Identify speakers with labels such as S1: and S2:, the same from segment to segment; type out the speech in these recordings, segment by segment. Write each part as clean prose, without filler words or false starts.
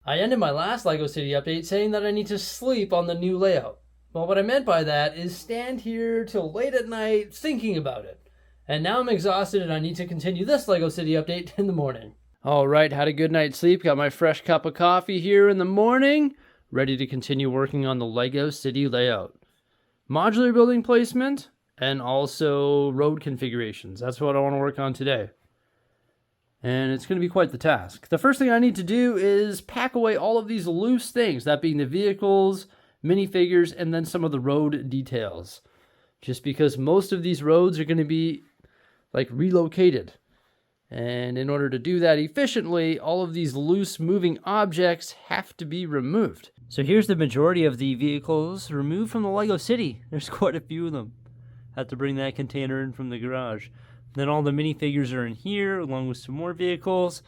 S1: I ended my last LEGO City update saying that I need to sleep on the new layout. Well, what I meant by that is stand here till late at night thinking about it. And now I'm exhausted and I need to continue this LEGO City update in the morning. Alright, had a good night's sleep, got my fresh cup of coffee here in the morning, ready to continue working on the LEGO City layout. Modular building placement, and also road configurations. That's what I want to work on today. And it's going to be quite the task. The first thing I need to do is pack away all of these loose things, that being the vehicles, minifigures, and then some of the road details. Just because most of these roads are going to be like relocated. And in order to do that efficiently, all of these loose moving objects have to be removed. So here's the majority of the vehicles removed from the LEGO City. There's quite a few of them. Had to bring that container in from the garage. Then all the minifigures are in here, along with some more vehicles.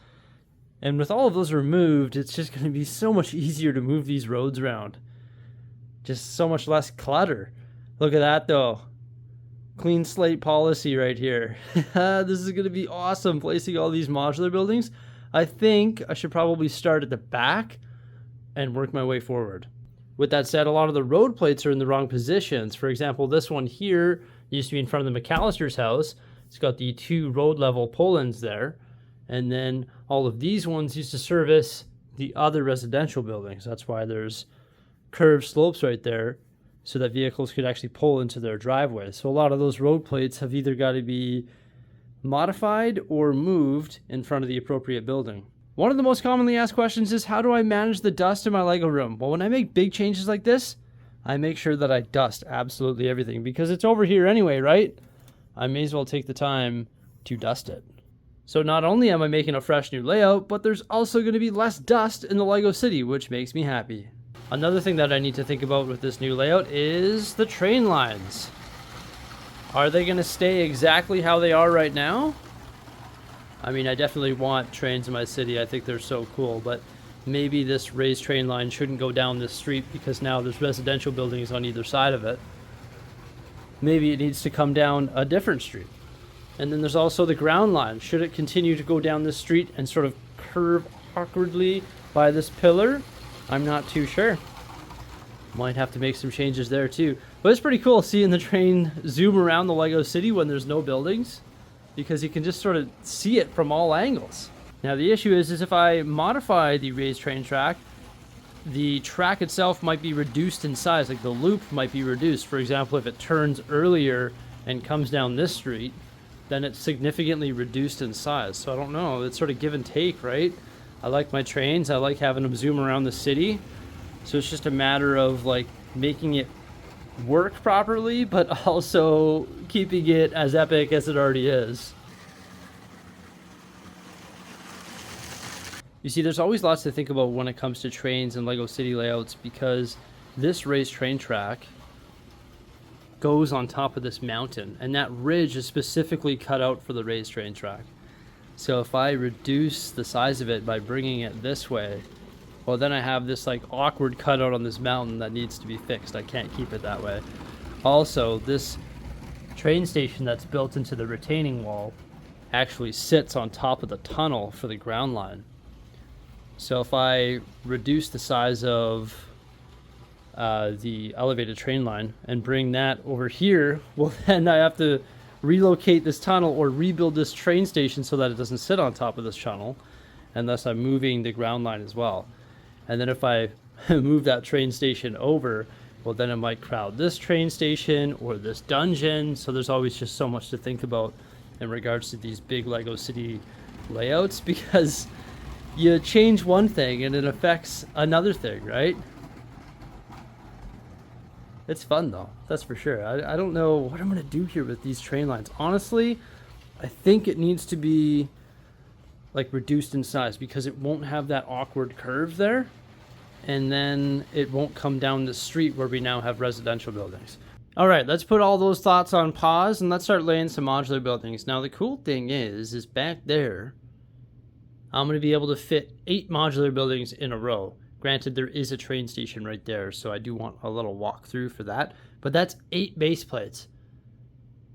S1: And with all of those removed, it's just going to be so much easier to move these roads around. Just so much less clutter. Look at that, though. Clean slate policy right here. This is going to be awesome, placing all these modular buildings. I think I should probably start at the back and work my way forward. With that said, a lot of the road plates are in the wrong positions. For example, this one here used to be in front of the McAllister's house. It's got the 2 road level pull-ins there. And then all of these ones used to service the other residential buildings. That's why there's curved slopes right there so that vehicles could actually pull into their driveway. So a lot of those road plates have either got to be modified or moved in front of the appropriate building. One of the most commonly asked questions is, how do I manage the dust in my LEGO room? Well, when I make big changes like this, I make sure that I dust absolutely everything because it's over here anyway, right? I may as well take the time to dust it. So not only am I making a fresh new layout, but there's also going to be less dust in the LEGO City, which makes me happy. Another thing that I need to think about with this new layout is the train lines. Are they going to stay exactly how they are right now? I mean, I definitely want trains in my city. I think they're so cool, but maybe this raised train line shouldn't go down this street because now there's residential buildings on either side of it. Maybe it needs to come down a different street. And then there's also the ground line. Should it continue to go down this street and sort of curve awkwardly by this pillar? I'm not too sure. Might have to make some changes there too. But it's pretty cool seeing the train zoom around the LEGO City when there's no buildings, because you can just sort of see it from all angles. Now the issue is if I modify the raised train track, the track itself might be reduced in size, like the loop might be reduced. For example, if it turns earlier and comes down this street, then it's significantly reduced in size. So I don't know, it's sort of give and take, right? I like my trains, I like having them zoom around the city. So it's just a matter of like making it work properly, but also keeping it as epic as it already is. You see, there's always lots to think about when it comes to trains and LEGO City layouts, because this raised train track goes on top of this mountain, and that ridge is specifically cut out for the raised train track. So if I reduce the size of it by bringing it this way, well, then I have this like awkward cutout on this mountain that needs to be fixed. I can't keep it that way. Also, this train station that's built into the retaining wall actually sits on top of the tunnel for the ground line. So if I reduce the size of the elevated train line and bring that over here, well, then I have to relocate this tunnel or rebuild this train station so that it doesn't sit on top of this tunnel, and thus I'm moving the ground line as well. And then if I move that train station over, well, then it might crowd this train station or this dungeon. So there's always just so much to think about in regards to these big LEGO City layouts, because you change one thing and it affects another thing, right? It's fun though, that's for sure. I don't know what I'm gonna do here with these train lines. Honestly, I think it needs to be like reduced in size because it won't have that awkward curve there, and then it won't come down the street where we now have residential buildings. All right, let's put all those thoughts on pause and let's start laying some modular buildings. Now the cool thing is back there, I'm going to be able to fit 8 modular buildings in a row. Granted, there is a train station right there, so I do want a little walkthrough for that. But that's 8 base plates.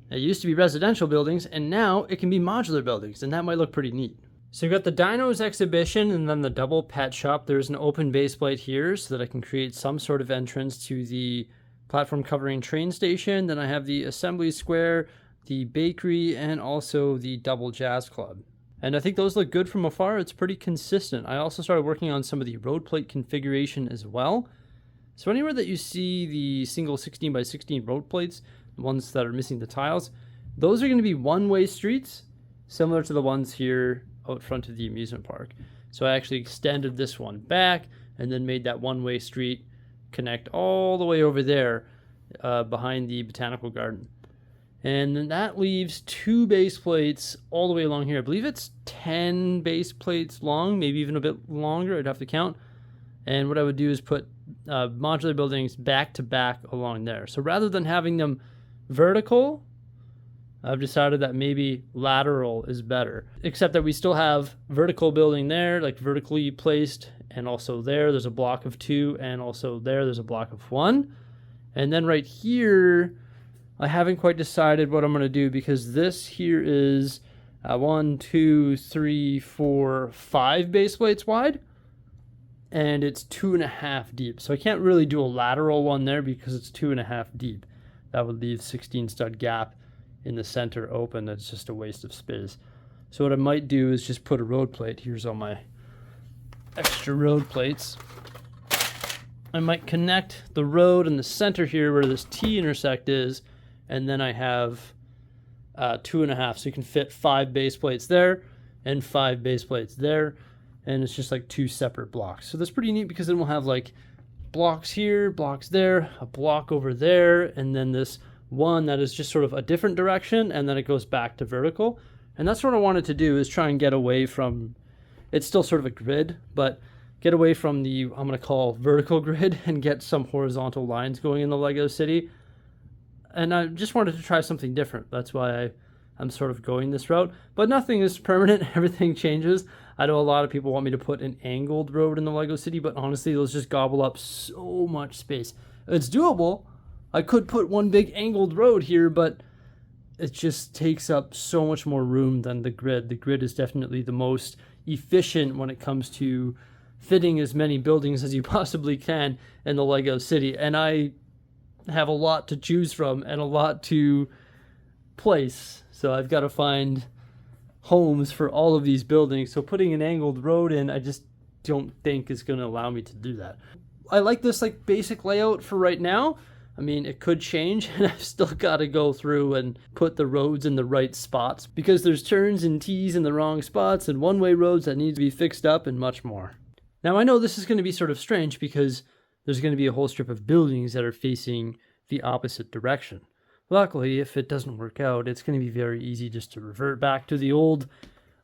S1: It used to be residential buildings, and now it can be modular buildings, and that might look pretty neat. So you've got the Dinos exhibition and then the double pet shop. There's an open base plate here so that I can create some sort of entrance to the platform covering train station. Then I have the assembly square, the bakery, and also the double jazz club. And I think those look good from afar. It's pretty consistent. I also started working on some of the road plate configuration as well. So anywhere that you see the single 16 by 16 road plates, the ones that are missing the tiles, those are going to be one-way streets, similar to the ones here out front of the amusement park. So I actually extended this one back and then made that one-way street connect all the way over there behind the botanical garden. And then that leaves 2 base plates all the way along here. I believe it's 10 base plates long, maybe even a bit longer. I'd have to count. And what I would do is put modular buildings back to back along there. So rather than having them vertical, I've decided that maybe lateral is better, except that we still have vertical building there, like vertically placed, and also there's a block of 2, and also there's a block of 1. And then right here, I haven't quite decided what I'm going to do, because this here is 1, 2, 3, 4, 5 base plates wide, and it's 2.5 deep. So I can't really do a lateral one there because it's 2.5 deep. That would leave 16 stud gap in the center open. That's just a waste of space. So what I might do is just put a road plate. Here's all my extra road plates. I might connect the road in the center here where this T intersect is, and then I have 2.5, so you can fit 5 base plates there and 5 base plates there, and it's just like 2 separate blocks. So that's pretty neat, because then we'll have like blocks here, blocks there, a block over there, and then this one that is just sort of a different direction, and then it goes back to vertical. And that's what I wanted to do, is try and get away from, it's still sort of a grid, but get away from the, I'm going to call vertical grid, and get some horizontal lines going in the Lego City. And I just wanted to try something different. That's why I'm sort of going this route. But nothing is permanent. Everything changes. I know a lot of people want me to put an angled road in the Lego City, but honestly, those just gobble up so much space. It's doable. I could put one big angled road here, but it just takes up so much more room than the grid. The grid is definitely the most efficient when it comes to fitting as many buildings as you possibly can in the Lego City. And I have a lot to choose from and a lot to place. So I've got to find homes for all of these buildings. So putting an angled road in, I just don't think is going to allow me to do that. I like this like basic layout for right now. I mean, it could change, and I've still got to go through and put the roads in the right spots, because there's turns and T's in the wrong spots, and one-way roads that need to be fixed up, and much more. Now, I know this is going to be sort of strange, because there's going to be a whole strip of buildings that are facing the opposite direction. Luckily, if it doesn't work out, it's going to be very easy just to revert back to the old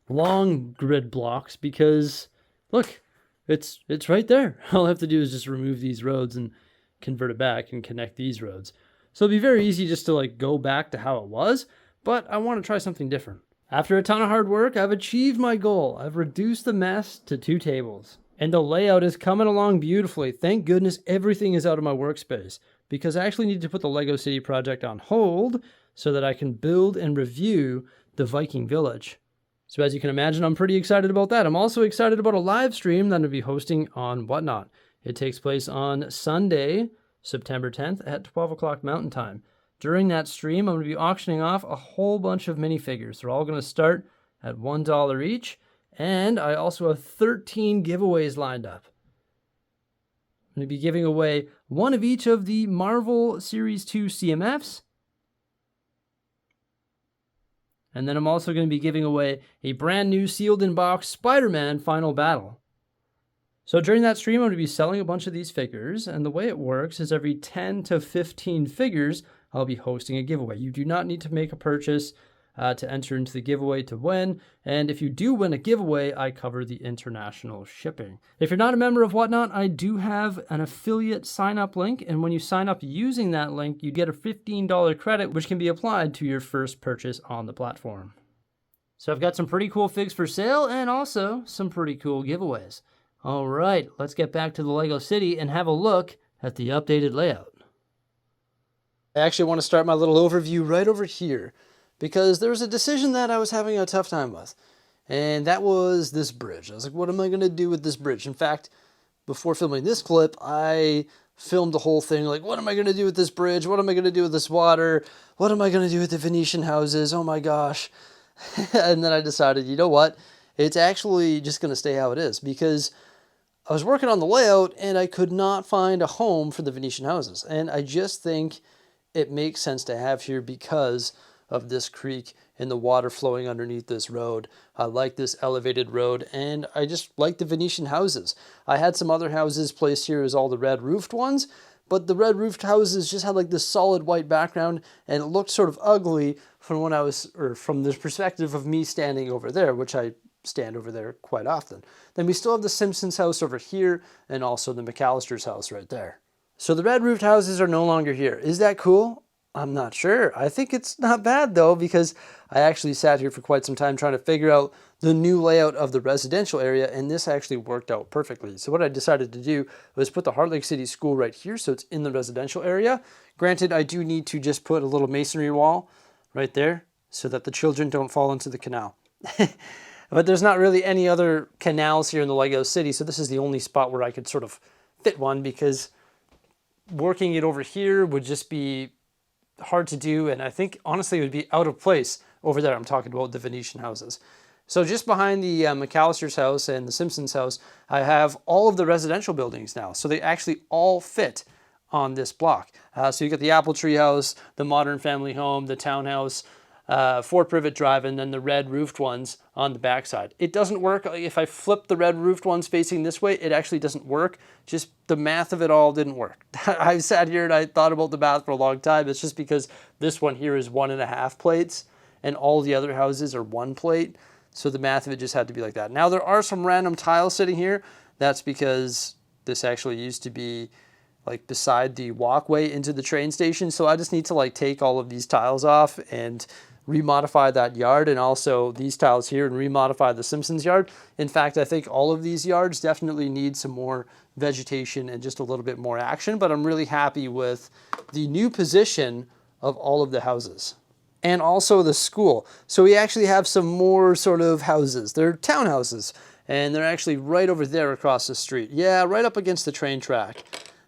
S1: long grid blocks, because, look, it's right there. All I have to do is just remove these roads and convert it back and connect these roads. So it'll be very easy just to like go back to how it was, but I want to try something different. After a ton of hard work, I've achieved my goal. I've reduced the mess to 2 tables. And the layout is coming along beautifully. Thank goodness everything is out of my workspace, because I actually need to put the Lego City project on hold so that I can build and review the Viking Village. So as you can imagine, I'm pretty excited about that. I'm also excited about a live stream that I'll be hosting on Whatnot. It takes place on Sunday, September 10th at 12 o'clock Mountain Time. During that stream, I'm going to be auctioning off a whole bunch of minifigures. They're all going to start at $1 each, and I also have 13 giveaways lined up. I'm going to be giving away one of each of the Marvel Series 2 CMFs, and then I'm also going to be giving away a brand new sealed-in-box Spider-Man Final Battle. So during that stream, I'm going to be selling a bunch of these figures, and the way it works is every 10 to 15 figures, I'll be hosting a giveaway. You do not need to make a purchase to enter into the giveaway to win, and if you do win a giveaway, I cover the international shipping. If you're not a member of Whatnot, I do have an affiliate sign-up link, and when you sign up using that link, you get a $15 credit, which can be applied to your first purchase on the platform. So I've got some pretty cool figs for sale, and also some pretty cool giveaways. All right, let's get back to the Lego City and have a look at the updated layout. I actually want to start my little overview right over here, because there was a decision that I was having a tough time with. And that was this bridge. I was like, what am I going to do with this bridge? In fact, before filming this clip, I filmed the whole thing. Like, what am I going to do with this bridge? What am I going to do with this water? What am I going to do with the Venetian houses? Oh my gosh. And then I decided, you know what? It's actually just going to stay how it is, because I was working on the layout and I could not find a home for the Venetian houses. And I just think it makes sense to have here because of this creek and the water flowing underneath this road. I like this elevated road, and I just like the Venetian houses. I had some other houses placed here as all the red roofed ones, but the red roofed houses just had like this solid white background, and it looked sort of ugly from when I was, or from the perspective of me standing over there, which I stand over there quite often. Then we still have the Simpsons house over here, and also the McAllister's house right there. So the red roofed houses are no longer here. Is that cool? I'm not sure. I think it's not bad though, because I actually sat here for quite some time trying to figure out the new layout of the residential area, and this actually worked out perfectly. So what I decided to do was put the Heart Lake City School right here, so it's in the residential area. Granted, I do need to just put a little masonry wall right there so that the children don't fall into the canal. But there's not really any other canals here in the Lego City, so this is the only spot where I could sort of fit one, because working it over here would just be hard to do, and I think honestly it would be out of place over there. I'm talking about the Venetian houses. So just behind the McAllister's house and the Simpsons house, I have all of the residential buildings now. So they actually all fit on this block. So you got the Apple Tree House, the Modern Family Home, the Townhouse, Fort Privet Drive, and then the red roofed ones on the backside. It doesn't work. If I flip the red roofed ones facing this way, it actually doesn't work. Just the math of it all didn't work. I sat here and I thought about the math for a long time. It's just because this one here is 1.5 plates and all the other houses are 1 plate. So the math of it just had to be like that. Now there are some random tiles sitting here. That's because this actually used to be like beside the walkway into the train station. So I just need to like take all of these tiles off and remodify that yard, and also these tiles here, and remodify the Simpsons yard. In fact, I think all of these yards definitely need some more vegetation and just a little bit more action, but I'm really happy with the new position of all of the houses. And also the school. So we actually have some more sort of houses. They're townhouses, and they're actually right over there across the street. Yeah, right up against the train track.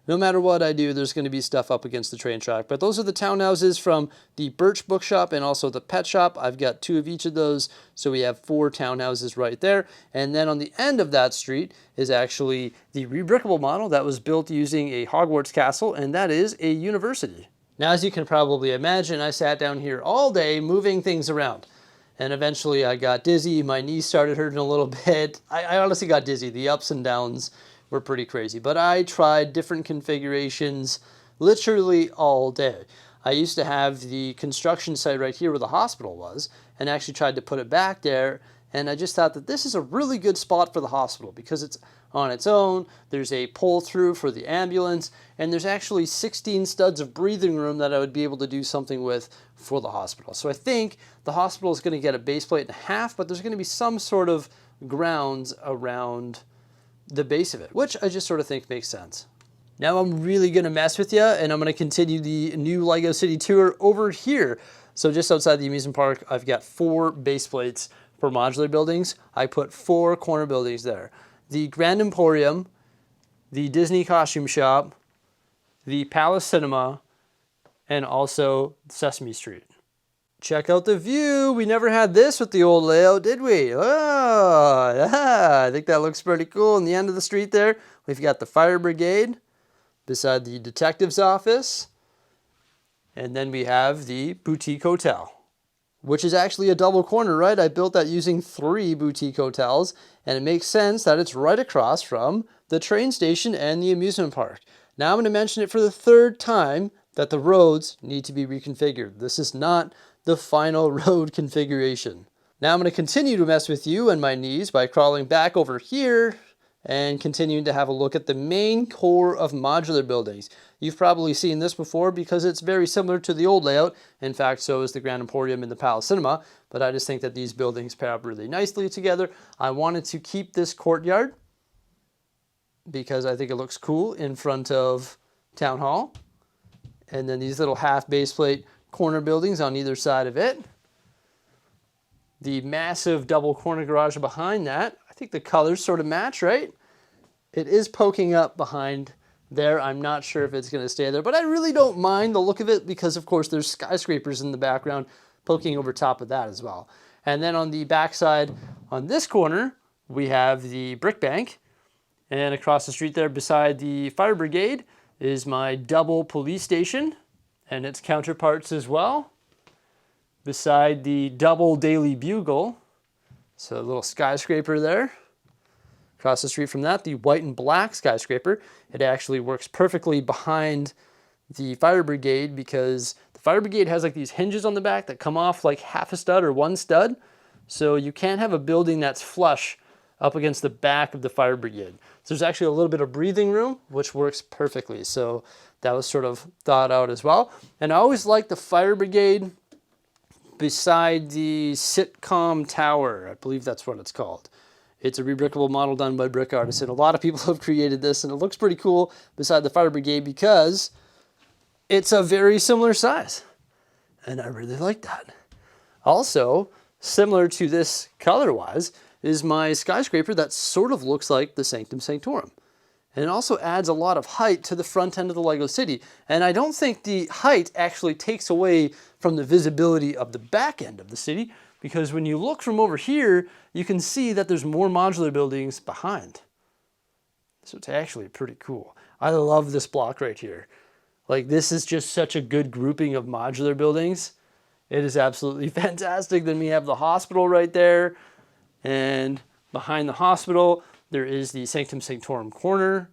S1: No matter what I do, there's going to be stuff up against the train track. But those are the townhouses from the Birch Bookshop and also the Pet Shop. I've got 2 of each of those, so we have 4 townhouses right there. And then on the end of that street is actually the rebrickable model that was built using a Hogwarts castle, and that is a university. Now, as you can probably imagine, I sat down here all day moving things around. And eventually I got dizzy. My knees started hurting a little bit. I honestly got dizzy. The ups and downs were pretty crazy. But I tried different configurations literally all day. I used to have the construction site right here where the hospital was, and actually tried to put it back there. And I just thought that this is a really good spot for the hospital because it's on its own. There's a pull through for the ambulance, and there's actually 16 studs of breathing room that I would be able to do something with for the hospital. So I think the hospital is going to get a base plate and a half, but there's going to be some sort of grounds around the base of it, which I just sort of think makes sense. Now I'm really going to mess with you, and I'm going to continue the new Lego City tour over here. So just outside the amusement park, I've got 4 base plates for modular buildings. I put 4 corner buildings there. The Grand Emporium, the Disney Costume Shop, the Palace Cinema, and also Sesame Street. Check out the view. We never had this with the old layout, did we? Oh, yeah, I think that looks pretty cool. In the end of the street there, we've got the fire brigade beside the detective's office. And then we have the boutique hotel, which is actually a double corner, right? I built that using 3 boutique hotels, and it makes sense that it's right across from the train station and the amusement park. Now I'm going to mention it for the 3rd time that the roads need to be reconfigured. This is not the final road configuration. Now I'm going to continue to mess with you and my knees by crawling back over here and continuing to have a look at the main core of modular buildings. You've probably seen this before because it's very similar to the old layout. In fact, so is the Grand Emporium and the Palace Cinema, but I just think that these buildings pair up really nicely together. I wanted to keep this courtyard because I think it looks cool in front of Town Hall. And then these little half base plate corner buildings on either side of it. the massive double corner garage behind that. I think the colors sort of match, right? It is poking up behind there. I'm not sure if it's going to stay there, but I really don't mind the look of it because, of course, there's skyscrapers in the background poking over top of that as well. And then on the backside, on this corner, we have the brick bank. And across the street there beside the fire brigade is my double police station and its counterparts as well. Beside the double Daily Bugle, so a little skyscraper there. Across the street from that, the white and black skyscraper. It actually works perfectly behind the fire brigade because the fire brigade has like these hinges on the back that come off like half a stud or one stud. So you can't have a building that's flush up against the back of the fire brigade. So there's actually a little bit of breathing room, which works perfectly. So that was sort of thought out as well. And I always like the fire brigade beside the sitcom tower. I believe that's what it's called. It's a rebrickable model done by brick artists, and a lot of people have created this, and it looks pretty cool beside the fire brigade because it's a very similar size, and I really like that. Also, similar to this color-wise is my skyscraper that sort of looks like the Sanctum Sanctorum. And it also adds a lot of height to the front end of the Lego City. And I don't think the height actually takes away from the visibility of the back end of the city, because when you look from over here, you can see that there's more modular buildings behind. So it's actually pretty cool. I love this block right here. Like, this is just such a good grouping of modular buildings. It is absolutely fantastic. Then we have the hospital right there. And behind the hospital, there is the Sanctum Sanctorum corner.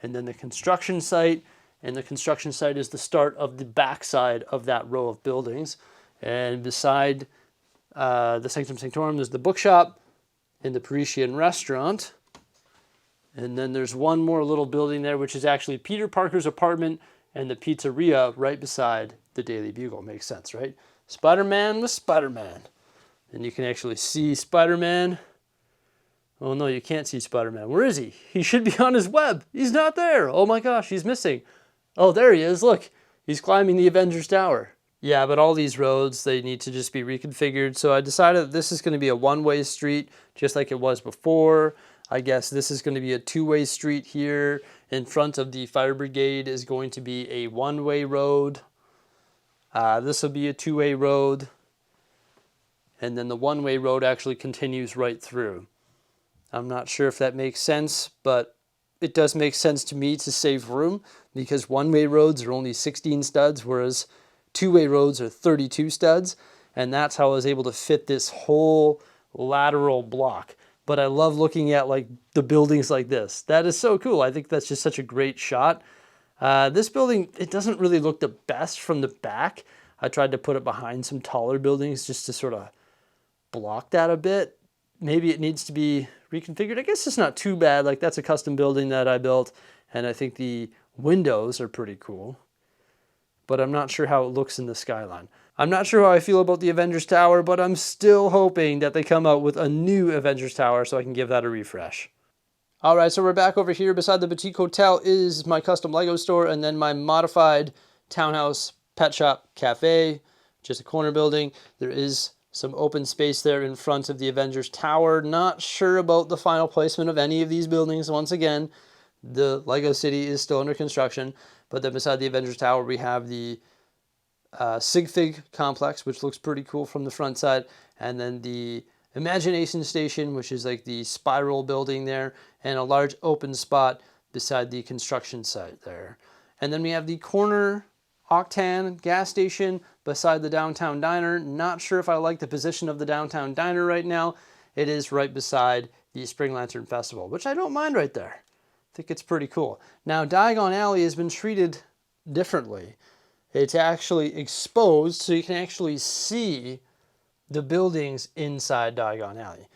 S1: And then the construction site. And the construction site is the start of the backside of that row of buildings. And beside the Sanctum Sanctorum, there's the bookshop and the Parisian restaurant. And then there's one more little building there, which is actually Peter Parker's apartment and the pizzeria right beside the Daily Bugle. Makes sense, right? Spider-Man with Spider-Man. And you can actually see Spider-Man. Oh no, you can't see Spider-Man. Where is he? He should be on his web. He's not there. Oh my gosh, he's missing. Oh, there he is. Look, he's climbing the Avengers Tower. Yeah, but all these roads, they need to just be reconfigured. So I decided that this is going to be a one-way street, just like it was before. I guess this is going to be a two-way street here. In front of the fire brigade is going to be a one-way road. This will be a two-way road. And then the one-way road actually continues right through. I'm not sure if that makes sense, but it does make sense to me to save room because one-way roads are only 16 studs, whereas two-way roads are 32 studs, and that's how I was able to fit this whole lateral block. But I love looking at like the buildings like this. That is so cool. I think that's just such a great shot. This building, it doesn't really look the best from the back. I tried to put it behind some taller buildings just to sort of block that a bit. Maybe it needs to be reconfigured. I guess it's not too bad. Like, that's a custom building that I built, and I think the windows are pretty cool. But I'm not sure how it looks in the skyline. I'm not sure how I feel about the Avengers Tower, but I'm still hoping that they come out with a new Avengers Tower so I can give that a refresh. All right, so we're back over here. Beside the Boutique Hotel is my custom Lego store, and then my modified townhouse pet shop cafe, just a corner building. There is some open space there in front of the Avengers Tower. Not sure about the final placement of any of these buildings. Once again, the Lego City is still under construction. But then beside the Avengers Tower, we have the Sig Fig complex, which looks pretty cool from the front side. And then the Imagination Station, which is like the spiral building there. And a large open spot beside the construction site there. And then we have the corner Octane gas station beside the Downtown Diner. Not sure if I like the position of the Downtown Diner right now. It is right beside the Spring Lantern Festival, which I don't mind right there. I think it's pretty cool. Now, Diagon Alley has been treated differently. It's actually exposed, so you can actually see the buildings inside Diagon Alley.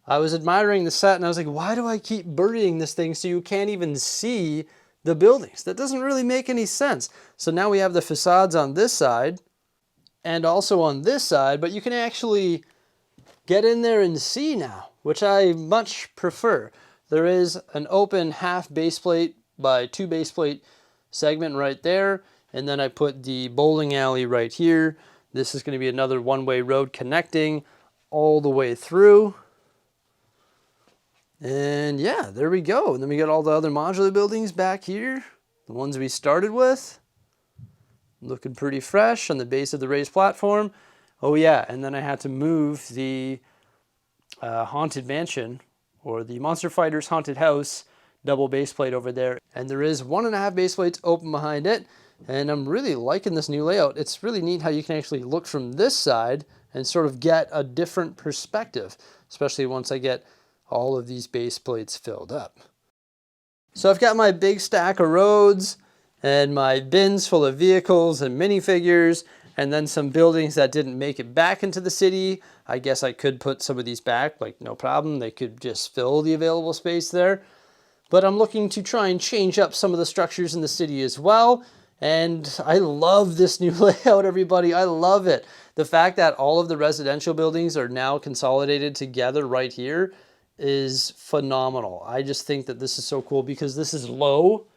S1: I was admiring the set, and I was like, why do I keep burying this thing so you can't even see the buildings? That doesn't really make any sense. So now we have the facades on this side and also on this side, but you can actually get in there and see now, which I much prefer. There is an open half base plate by 2 base plate segment right there, and then I put the bowling alley right here. This is going to be another one-way road connecting all the way through. And yeah, there we go. And then we got all the other modular buildings back here, the ones we started with. Looking pretty fresh on the base of the raised platform. Oh yeah, and then I had to move the Haunted Mansion, or the Monster Fighters Haunted House, double base plate over there. And there is 1.5 base plates open behind it. And I'm really liking this new layout. It's really neat how you can actually look from this side and sort of get a different perspective, especially once I get all of these base plates filled up. So I've got my big stack of roads and my bins full of vehicles and minifigures, and then some buildings that didn't make it back into the city. I guess I could put some of these back, like no problem. They could just fill the available space there. But I'm looking to try and change up some of the structures in the city as well. And I love this new layout, everybody. I love it. The fact that all of the residential buildings are now consolidated together right here is phenomenal. I just think that this is so cool because this is low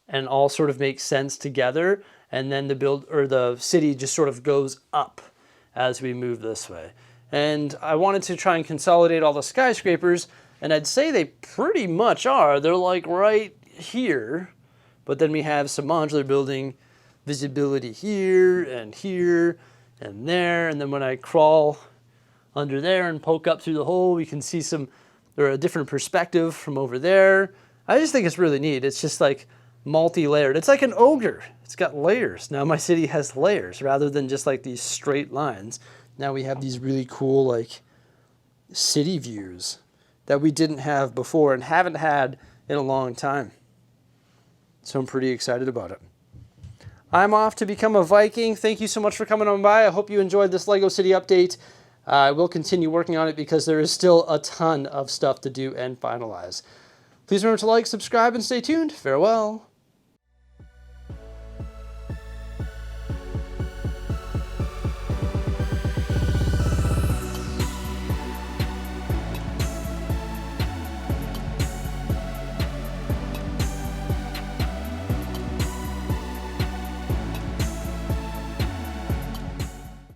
S1: and all sort of makes sense together. And then the city just sort of goes up as we move this way. And I wanted to try and consolidate all the skyscrapers, and I'd say they pretty much are. They're like right here. But then we have some modular building visibility here and there. And then when I crawl under there and poke up through the hole, we can see a different perspective from over there. I just think it's really neat. It's just like multi-layered. It's like an ogre. It's got layers. Now my city has layers rather than just like these straight lines. Now we have these really cool like city views that we didn't have before and haven't had in a long time. So I'm pretty excited about it. I'm off to become a Viking. Thank you so much for coming on by. I hope you enjoyed this LEGO City update. I will continue working on it because there is still a ton of stuff to do and finalize. Please remember to like, subscribe, and stay tuned. Farewell.